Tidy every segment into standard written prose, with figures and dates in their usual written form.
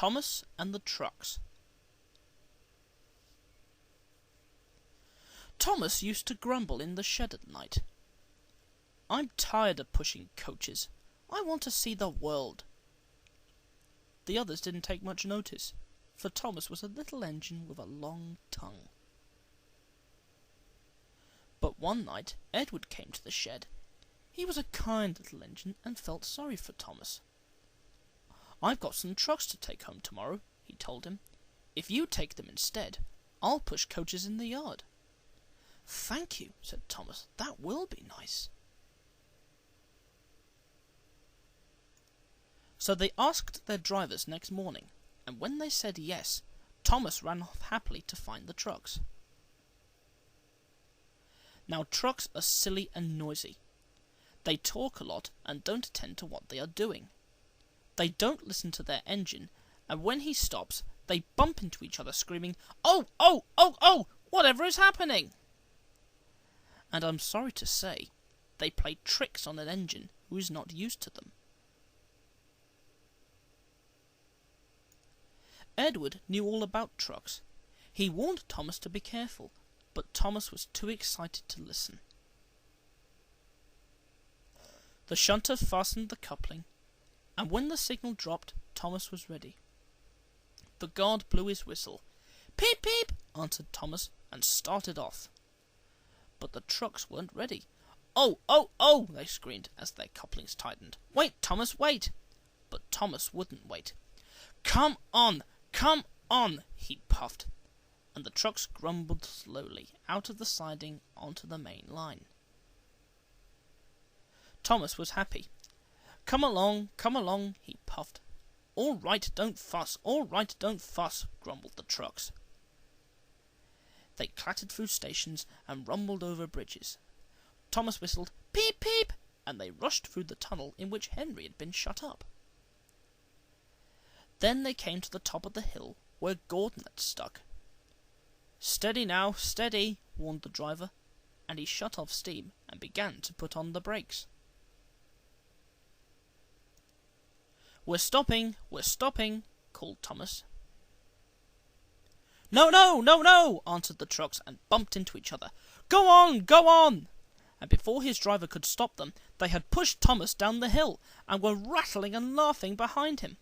Thomas and the Trucks. Thomas used to grumble in the shed at night. "I'm tired of pushing coaches. I want to see the world." The others didn't take much notice, for Thomas was a little engine with a long tongue. But one night Edward came to the shed. He was a kind little engine and felt sorry for Thomas. "I've got some trucks to take home tomorrow," he told him. "If you take them instead, I'll push coaches in the yard." "Thank you," said Thomas. "That will be nice." So they asked their drivers next morning, and when they said yes, Thomas ran off happily to find the trucks. Now trucks are silly and noisy. They talk a lot and don't attend to what they are doing. They don't listen to their engine, and when he stops, they bump into each other screaming, "Oh, oh, oh, oh, whatever is happening?" And I'm sorry to say, they play tricks on an engine who is not used to them. Edward knew all about trucks. He warned Thomas to be careful, but Thomas was too excited to listen. The shunter fastened the coupling, and when the signal dropped, Thomas was ready. The guard blew his whistle. "Peep, peep," answered Thomas, and started off. But the trucks weren't ready. "Oh, oh, oh," they screamed as their couplings tightened. "Wait, Thomas, wait." But Thomas wouldn't wait. "Come on, come on," he puffed, and the trucks grumbled slowly out of the siding onto the main line. Thomas was happy. Come along," he puffed. "All right, don't fuss, all right, don't fuss," grumbled the trucks. They clattered through stations and rumbled over bridges. Thomas whistled, "Peep, peep," and they rushed through the tunnel in which Henry had been shut up. Then they came to the top of the hill where Gordon had stuck. "Steady now, steady," warned the driver, and he shut off steam and began to put on the brakes. We're stopping," called Thomas. "No, no, no, no," answered the trucks and bumped into each other. Go on!" And before his driver could stop them, they had pushed Thomas down the hill and were rattling and laughing behind him.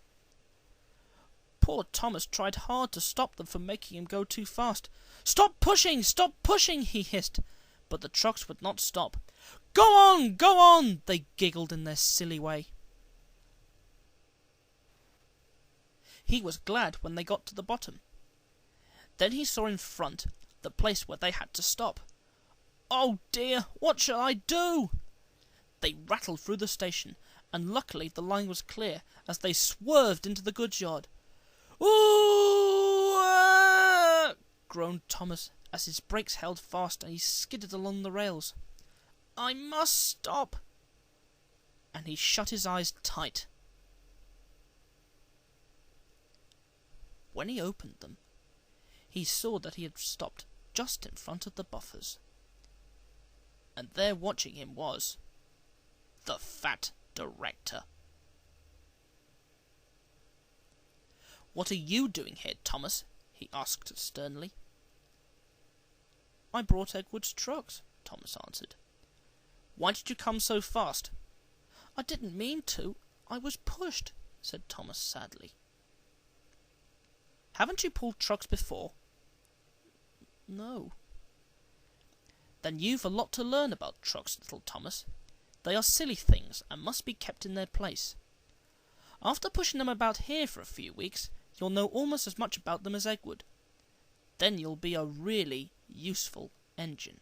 Poor Thomas tried hard to stop them from making him go too fast. Stop pushing, he hissed, but the trucks would not stop. Go on, they giggled in their silly way. He was glad when they got to the bottom. Then he saw in front the place where they had to stop. "Oh dear, what shall I do?" They rattled through the station, and luckily the line was clear as they swerved into the goods yard. "Ooh!" groaned Thomas as his brakes held fast and he skidded along the rails. "I must stop," and he shut his eyes tight. When he opened them, he saw that he had stopped just in front of the buffers. And there watching him was the fat director. "What are you doing here, Thomas?" he asked sternly. "I brought Edward's trucks," Thomas answered. "Why did you come so fast?" "I didn't mean to. I was pushed," said Thomas sadly. "Haven't you pulled trucks before?" "No." "Then you've a lot to learn about trucks, little Thomas. They are silly things and must be kept in their place. After pushing them about here for a few weeks, you'll know almost as much about them as Edward. Then you'll be a really useful engine."